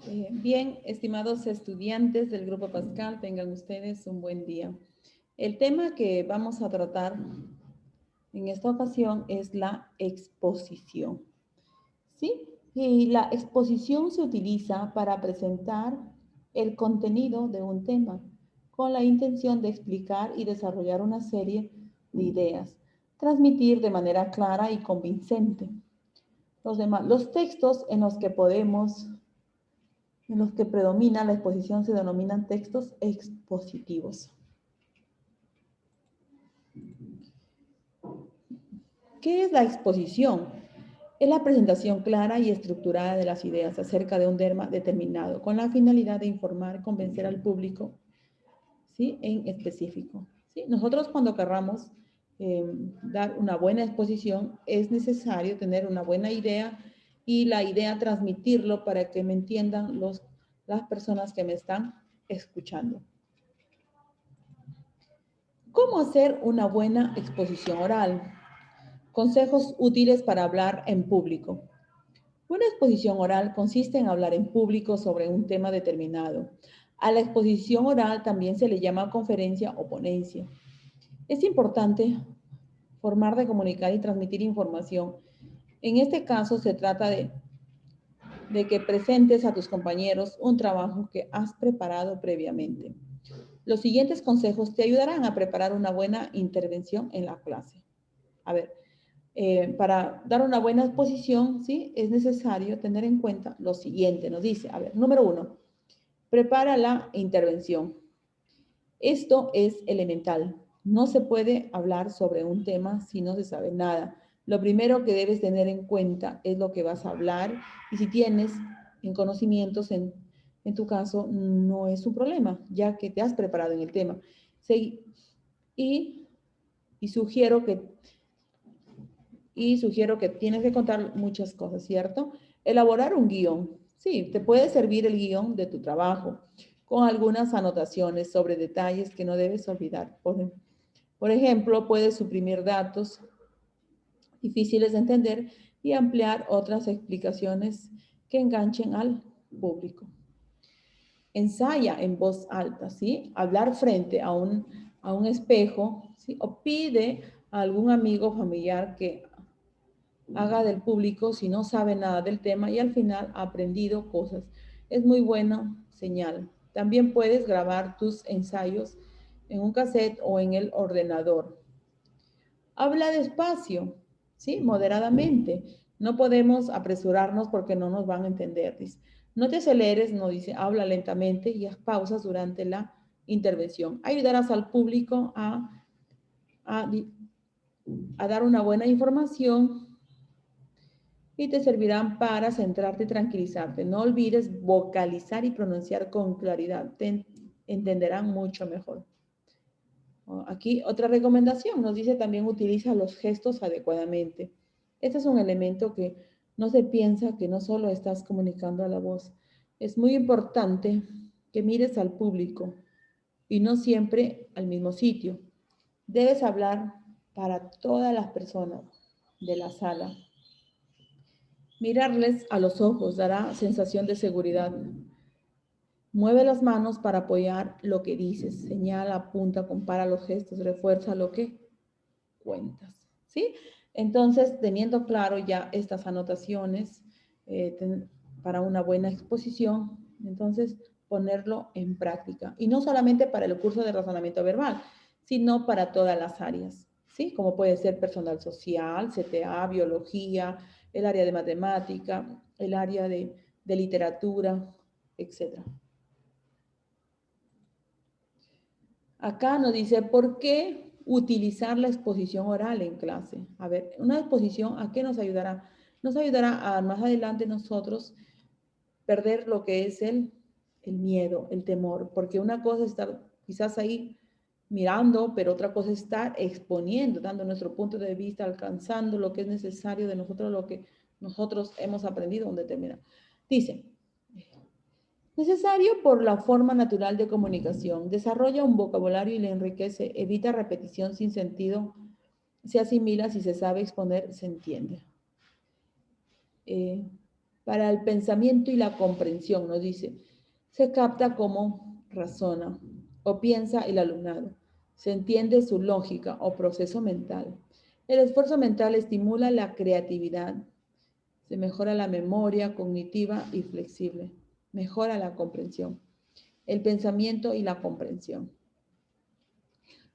Bien, estimados estudiantes del Grupo Pascal, tengan ustedes un buen día. El tema que vamos a tratar en esta ocasión es la exposición. ¿Sí? Y la exposición se utiliza para presentar el contenido de un tema con la intención de explicar y desarrollar una serie de ideas, transmitir de manera clara y convincente. Los textos en los que predomina la exposición se denominan textos expositivos. ¿Qué es la exposición? Es la presentación clara y estructurada de las ideas acerca de un tema determinado, con la finalidad de informar, convencer al público, ¿sí? En específico. ¿Sí? Nosotros cuando querramos dar una buena exposición, es necesario tener una buena idea y la idea transmitirlo para que me entiendan las personas que me están escuchando. ¿Cómo hacer una buena exposición oral? Consejos útiles para hablar en público. Una exposición oral consiste en hablar en público sobre un tema determinado. A la exposición oral también se le llama conferencia o ponencia. Es importante formar de comunicar y transmitir información. En este caso se trata de que presentes a tus compañeros un trabajo que has preparado previamente. Los siguientes consejos te ayudarán a preparar una buena intervención en la clase. A ver, para dar una buena exposición, ¿sí? Es necesario tener en cuenta lo siguiente. Nos dice, a ver, número 1, prepara la intervención. Esto es elemental. No se puede hablar sobre un tema si no se sabe nada. Lo primero que debes tener en cuenta es lo que vas a hablar y si tienes en conocimientos, en tu caso, no es un problema, ya que te has preparado en el tema. Sí, y sugiero que tienes que contar muchas cosas, ¿cierto? Elaborar un guión. Sí, te puede servir el guión de tu trabajo con algunas anotaciones sobre detalles que no debes olvidar. Por ejemplo, puedes suprimir datos difíciles de entender y ampliar otras explicaciones que enganchen al público. Ensaya en voz alta, ¿sí? Hablar frente a un espejo, ¿sí? O pide a algún amigo o familiar que haga del público si no sabe nada del tema y al final ha aprendido cosas. Es muy buena señal. También puedes grabar tus ensayos en un cassette o en el ordenador. Habla despacio, ¿sí? Moderadamente. No podemos apresurarnos porque no nos van a entender. Dice. No te aceleres, no dice, habla lentamente y haz pausas durante la intervención. Ayudarás al público a dar una buena información y te servirán para centrarte y tranquilizarte. No olvides vocalizar y pronunciar con claridad. Te entenderán mucho mejor. Aquí otra recomendación nos dice también utiliza los gestos adecuadamente. Este es un elemento que no se piensa que no solo estás comunicando a la voz. Es muy importante que mires al público y no siempre al mismo sitio. Debes hablar para todas las personas de la sala. Mirarles a los ojos dará sensación de seguridad. Mueve las manos para apoyar lo que dices. Señala, apunta, compara los gestos, refuerza lo que cuentas. ¿Sí? Entonces, teniendo claro ya estas anotaciones para una buena exposición, entonces ponerlo en práctica. Y no solamente para el curso de razonamiento verbal, sino para todas las áreas. ¿Sí? Como puede ser personal social, CTA, biología, el área de matemática, el área de literatura, etc. Acá nos dice, ¿por qué utilizar la exposición oral en clase? A ver, una exposición, ¿a qué nos ayudará? Nos ayudará a más adelante nosotros perder lo que es el miedo, el temor, porque una cosa es estar quizás ahí mirando, pero otra cosa es estar exponiendo, dando nuestro punto de vista, alcanzando lo que es necesario de nosotros, lo que nosotros hemos aprendido en determinado. Dice, necesario por la forma natural de comunicación. Desarrolla un vocabulario y le enriquece. Evita repetición sin sentido. Se asimila, si se sabe exponer, se entiende. Para el pensamiento y la comprensión, nos dice, se capta cómo razona o piensa el alumnado. Se entiende su lógica o proceso mental. El esfuerzo mental estimula la creatividad. Se mejora la memoria cognitiva y flexible. Mejora la comprensión. El pensamiento y la comprensión.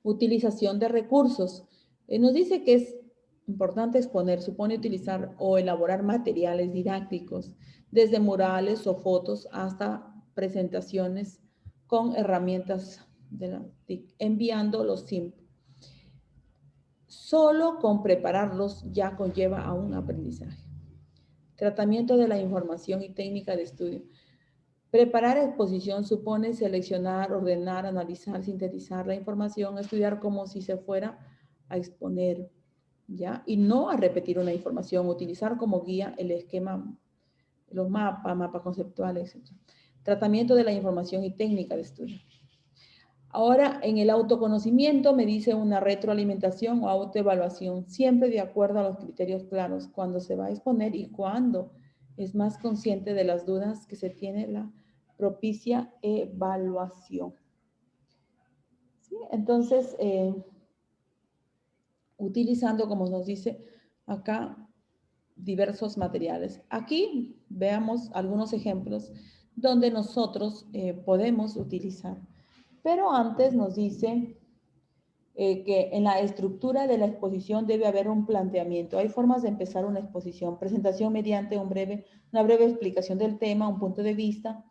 Utilización de recursos. Nos dice que es importante exponer, supone utilizar o elaborar materiales didácticos, desde murales o fotos hasta presentaciones con herramientas de la TIC, enviando los SIMP. Solo con prepararlos ya conlleva a un aprendizaje. Tratamiento de la información y técnica de estudio. Preparar exposición supone seleccionar, ordenar, analizar, sintetizar la información, estudiar como si se fuera a exponer, ¿ya? Y no a repetir una información, utilizar como guía el esquema, los mapas conceptuales, etc. Tratamiento de la información y técnica de estudio. Ahora, en el autoconocimiento me dice una retroalimentación o autoevaluación, siempre de acuerdo a los criterios claros, cuando se va a exponer y cuando es más consciente de las dudas que se tiene la propicia evaluación. ¿Sí? Entonces, utilizando, como nos dice acá, diversos materiales. Aquí veamos algunos ejemplos donde nosotros podemos utilizar. Pero antes nos dice que en la estructura de la exposición debe haber un planteamiento. Hay formas de empezar una exposición. Presentación mediante una breve explicación del tema, un punto de vista.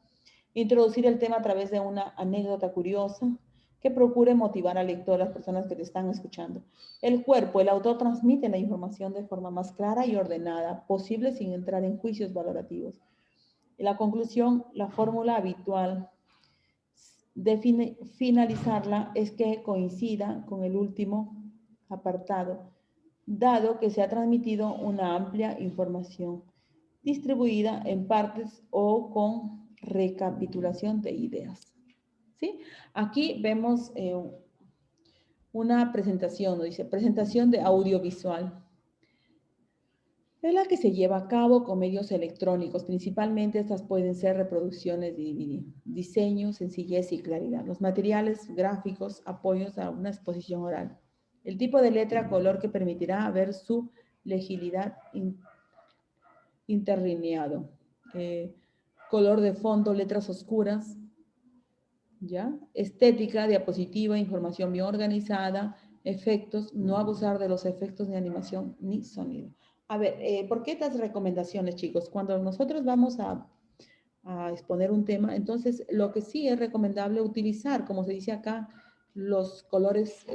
Introducir el tema a través de una anécdota curiosa que procure motivar al lector, a las personas que te están escuchando. El cuerpo, el autor transmite la información de forma más clara y ordenada, posible sin entrar en juicios valorativos. En la conclusión, la fórmula habitual de finalizarla es que coincida con el último apartado, dado que se ha transmitido una amplia información distribuida en partes o con recapitulación de ideas. ¿Sí? Aquí vemos una presentación, ¿no? Dice presentación de audiovisual. Es la que se lleva a cabo con medios electrónicos. Principalmente estas pueden ser reproducciones de DVD, diseño, sencillez y claridad. Los materiales gráficos, apoyos a una exposición oral. El tipo de letra, color que permitirá ver su legibilidad interlineado. Color de fondo, letras oscuras. ¿Ya? Estética, diapositiva, información bien organizada, efectos, no abusar de los efectos ni animación ni sonido. A ver, ¿por qué estas recomendaciones, chicos? Cuando nosotros vamos a exponer un tema, entonces lo que sí es recomendable utilizar, como se dice acá, los colores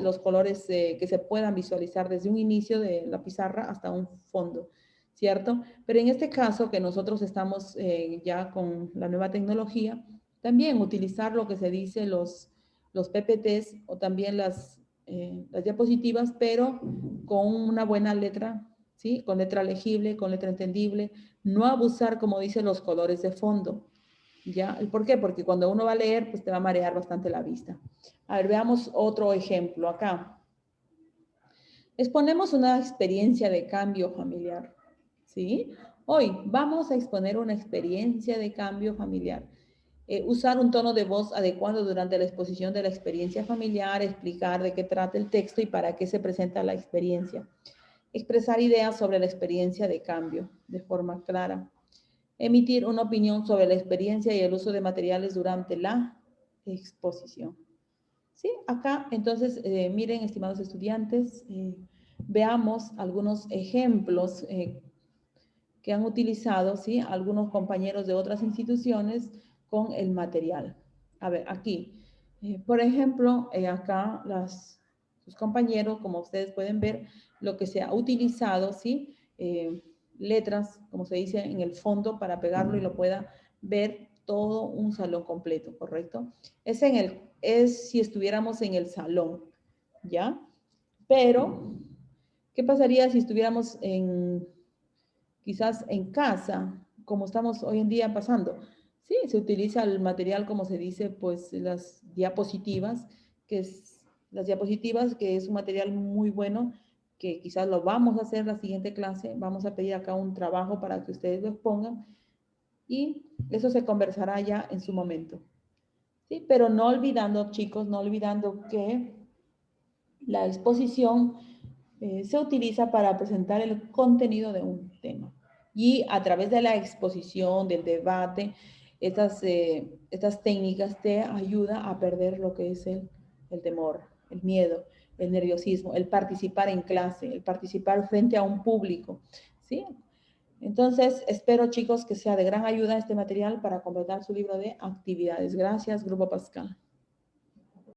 que se puedan visualizar desde un inicio de la pizarra hasta un fondo, ¿cierto? Pero en este caso que nosotros estamos ya con la nueva tecnología, también utilizar lo que se dice los PPTs o también las diapositivas, pero con una buena letra, ¿sí? Con letra legible, con letra entendible, no abusar, como dice, los colores de fondo, ¿ya? ¿Por qué? Porque cuando uno va a leer, pues te va a marear bastante la vista. A ver, veamos otro ejemplo acá. Exponemos una experiencia de cambio familiar, ¿sí? Hoy vamos a exponer una experiencia de cambio familiar. Usar un tono de voz adecuado durante la exposición de la experiencia familiar, explicar de qué trata el texto y para qué se presenta la experiencia. Expresar ideas sobre la experiencia de cambio de forma clara. Emitir una opinión sobre la experiencia y el uso de materiales durante la exposición. ¿Sí? Acá, entonces, miren, estimados estudiantes, veamos algunos ejemplos que han utilizado, ¿sí? Algunos compañeros de otras instituciones con el material. A ver, aquí, por ejemplo, acá sus compañeros, como ustedes pueden ver, lo que se ha utilizado, ¿sí? Letras, como se dice, en el fondo para pegarlo y lo pueda ver todo un salón completo, ¿correcto? Es si estuviéramos en el salón, ¿ya? Pero, ¿qué pasaría si estuviéramos quizás en casa, como estamos hoy en día pasando? Sí, se utiliza el material, como se dice, pues las diapositivas, que es un material muy bueno, que quizás lo vamos a hacer la siguiente clase. Vamos a pedir acá un trabajo para que ustedes lo expongan. y eso se conversará ya en su momento. ¿Sí? Pero no olvidando, chicos, no olvidando que la exposición se utiliza para presentar el contenido de un tema. Y a través de la exposición, del debate, estas técnicas te ayudan a perder lo que es el temor, el miedo, el nerviosismo, el participar en clase, el participar frente a un público, ¿sí? Entonces, espero, chicos, que sea de gran ayuda este material para completar su libro de actividades. Gracias, Grupo Pascal.